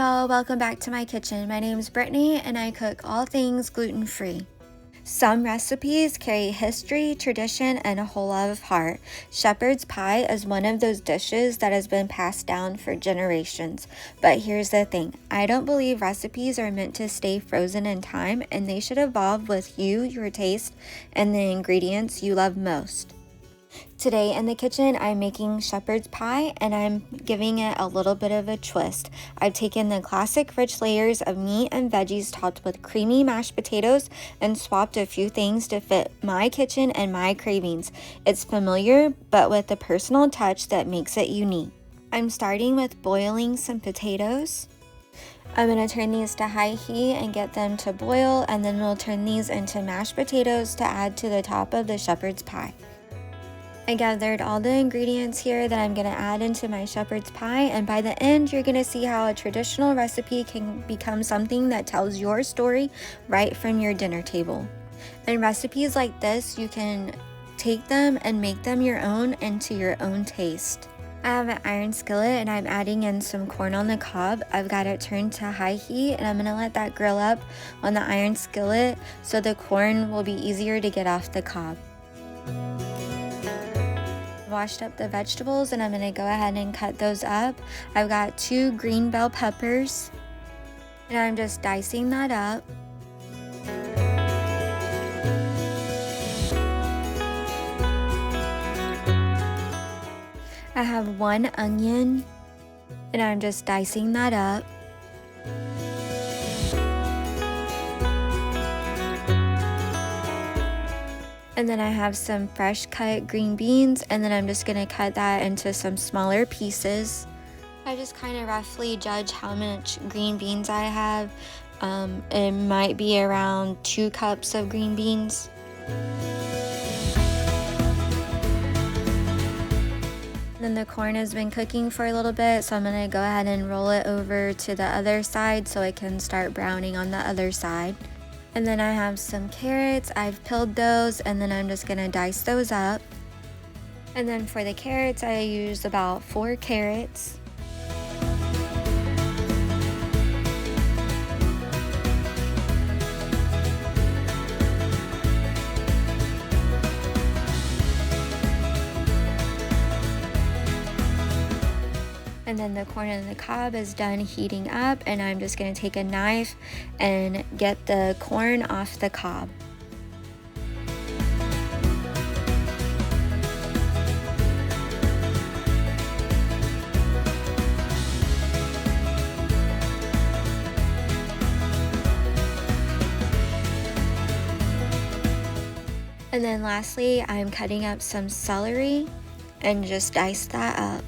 y'all, welcome back to my kitchen. My name is Brittney and I cook all things gluten-free. Some recipes carry history, tradition, and a whole lot of heart. Shepherd's pie is one of those dishes that has been passed down for generations. But here's the thing, I don't believe recipes are meant to stay frozen in time, and they should evolve with you, your taste, and the ingredients you love most. Today in the kitchen, I'm making shepherd's pie and I'm giving it a little bit of a twist. I've taken the classic rich layers of meat and veggies topped with creamy mashed potatoes and swapped a few things to fit my kitchen and my cravings. It's familiar, but with a personal touch that makes it unique. I'm starting with boiling some potatoes. I'm going to turn these to high heat and get them to boil, and then we'll turn these into mashed potatoes to add to the top of the shepherd's pie. I gathered all the ingredients here that I'm going to add into my shepherd's pie, and by the end you're going to see how a traditional recipe can become something that tells your story right from your dinner table. In recipes like this, you can take them and make them your own and to your own taste. I have an iron skillet and I'm adding in some corn on the cob. I've got it turned to high heat and I'm going to let that grill up on the iron skillet so the corn will be easier to get off the cob. Washed up the vegetables and I'm going to go ahead and cut those up. I've got 2 green bell peppers and I'm just dicing that up. I have 1 onion and I'm just dicing that up. And then I have some fresh cut green beans, and then I'm just going to cut that into some smaller pieces. I just kind of roughly judge how much green beans I have. It might be around 2 cups of green beans. Then the corn has been cooking for a little bit, so I'm going to go ahead and roll it over to the other side so it can start browning on the other side. And then I have some carrots. I've peeled those and then I'm just going to dice those up. And then for the carrots, I use about 4 carrots. And then the corn on the cob is done heating up and I'm just going to take a knife and get the corn off the cob. And then lastly, I'm cutting up some celery and just dice that up.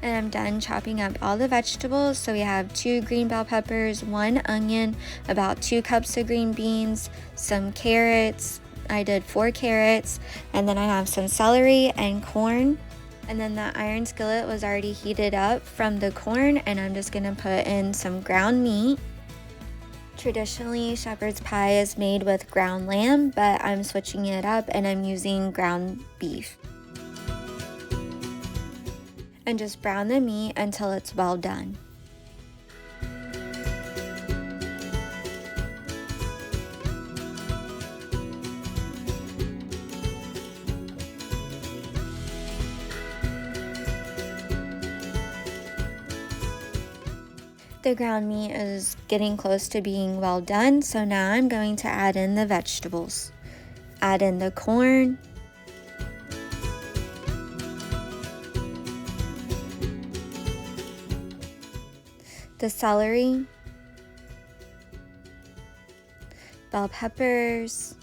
And I'm done chopping up all the vegetables. So we have 2 green bell peppers, 1 onion, about 2 cups of green beans, some carrots. I did 4 carrots, and then I have some celery and corn. And then the iron skillet was already heated up from the corn, and I'm just gonna put in some ground meat. Traditionally, shepherd's pie is made with ground lamb, but I'm switching it up and I'm using ground beef. And just brown the meat until it's well done. The ground meat is getting close to being well done, so now I'm going to add in the vegetables. Add in the corn, the celery, bell peppers,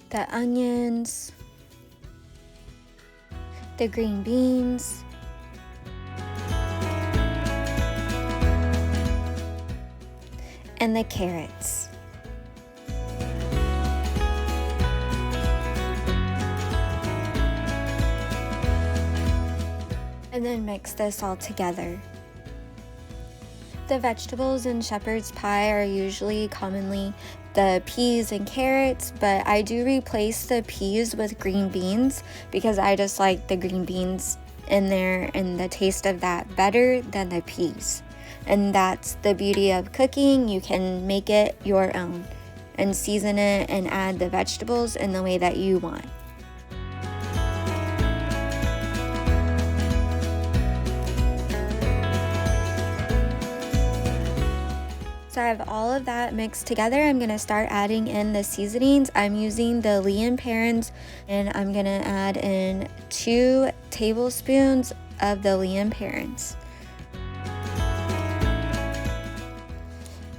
the onions, the green beans, and the carrots. And then mix this all together. The vegetables in shepherd's pie are usually commonly the peas and carrots, but I do replace the peas with green beans because I just like the green beans in there and the taste of that better than the peas. And that's the beauty of cooking. You can make it your own and season it and add the vegetables in the way that you want. So I have all of that mixed together. I'm going to start adding in the seasonings. I'm using the Lea & Perrins, and I'm going to add in 2 tablespoons of the Lea & Perrins.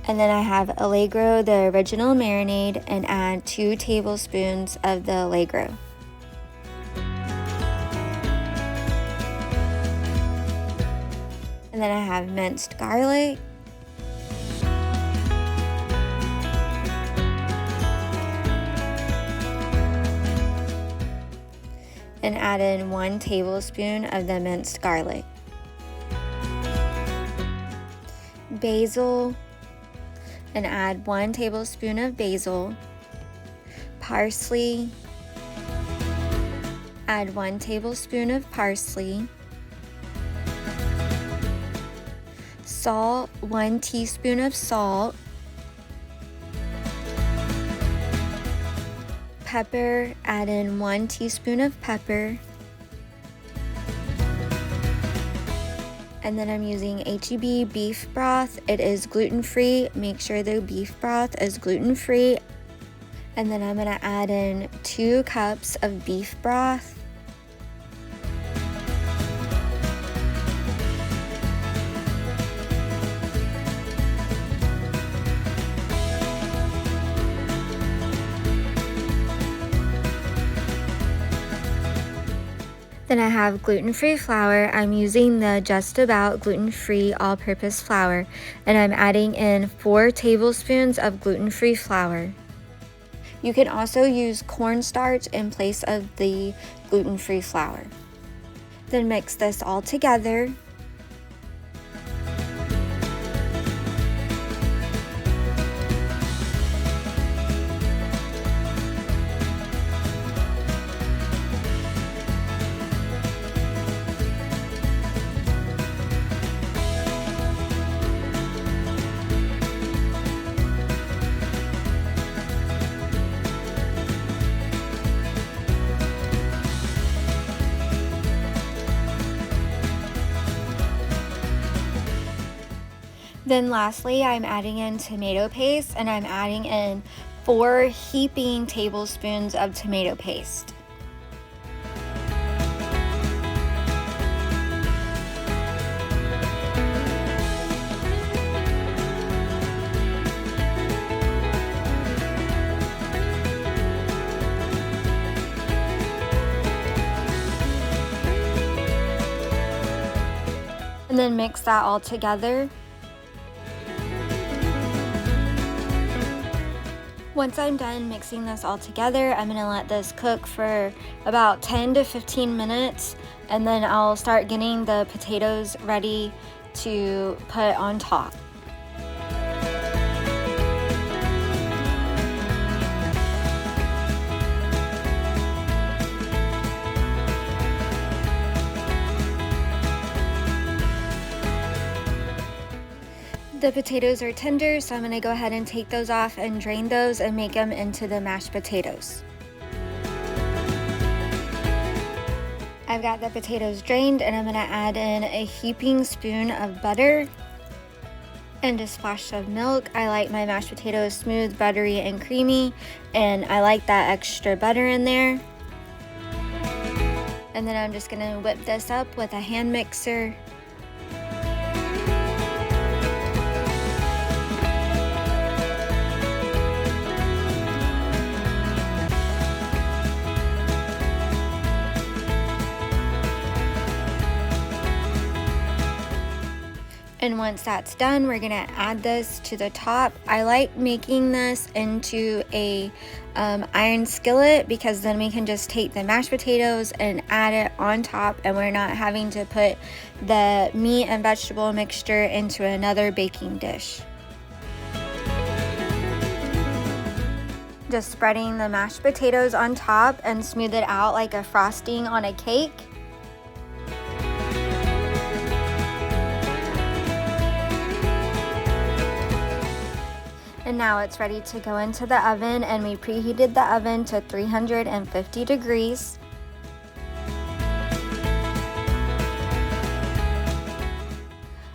And then I have Allegro, the original marinade, and add 2 tablespoons of the Allegro. And then I have minced garlic. And add in 1 tablespoon of the minced garlic. Basil, and add 1 tablespoon of basil. Parsley, add 1 tablespoon of parsley. Salt, 1 teaspoon of salt. Pepper, add in 1 teaspoon of pepper. And then I'm using H-E-B beef broth. It is gluten-free. Make sure the beef broth is gluten-free. And then I'm gonna add in 2 cups of beef broth. Then I have gluten-free flour. I'm using the Just About gluten-free all-purpose flour, and I'm adding in 4 tablespoons of gluten-free flour. You can also use cornstarch in place of the gluten-free flour. Then mix this all together. Then lastly, I'm adding in tomato paste, and I'm adding in 4 heaping tablespoons of tomato paste. And then mix that all together. Once I'm done mixing this all together, I'm gonna let this cook for about 10 to 15 minutes, and then I'll start getting the potatoes ready to put on top. The potatoes are tender, so I'm going to go ahead and take those off and drain those and make them into the mashed potatoes. I've got the potatoes drained, and I'm going to add in a heaping spoon of butter and a splash of milk. I like my mashed potatoes smooth, buttery, and creamy, and I like that extra butter in there. And then I'm just going to whip this up with a hand mixer. And once that's done, we're gonna add this to the top. I like making this into a iron skillet because then we can just take the mashed potatoes and add it on top, and we're not having to put the meat and vegetable mixture into another baking dish. Just spreading the mashed potatoes on top and smooth it out like a frosting on a cake. And now it's ready to go into the oven, and we preheated the oven to 350 degrees.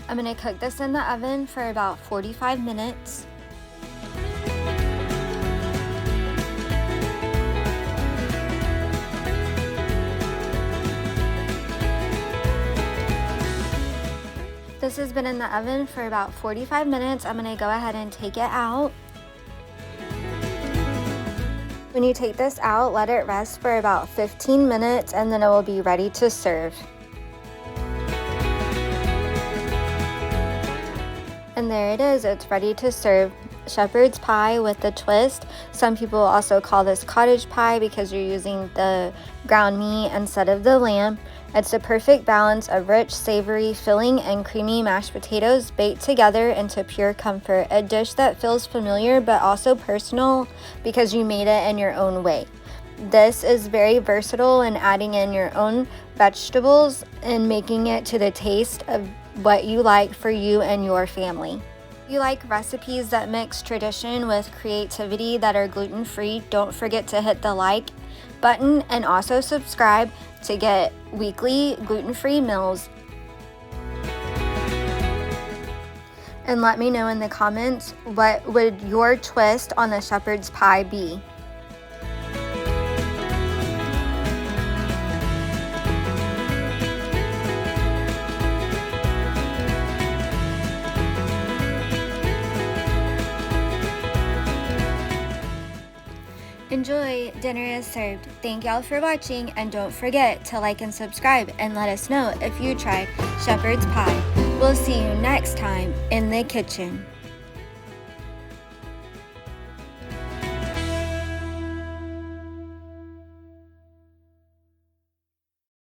I'm going to cook this in the oven for about 45 minutes. This has been in the oven for about 45 minutes. I'm going to go ahead and take it out. When you take this out, let it rest for about 15 minutes and then it will be ready to serve. And there it is, it's ready to serve. Shepherd's pie with a twist. Some people also call this cottage pie because you're using the ground meat instead of the lamb. It's a perfect balance of rich, savory, filling, and creamy mashed potatoes baked together into pure comfort. A dish that feels familiar but also personal because you made it in your own way. This is very versatile in adding in your own vegetables and making it to the taste of what you like for you and your family. If you like recipes that mix tradition with creativity that are gluten-free, don't forget to hit the like button and also subscribe to get weekly gluten-free meals. And let me know in the comments, what would your twist on the shepherd's pie be? Enjoy, dinner is served. Thank y'all for watching, and don't forget to like and subscribe and let us know if you tried shepherd's pie. We'll see you next time in the kitchen.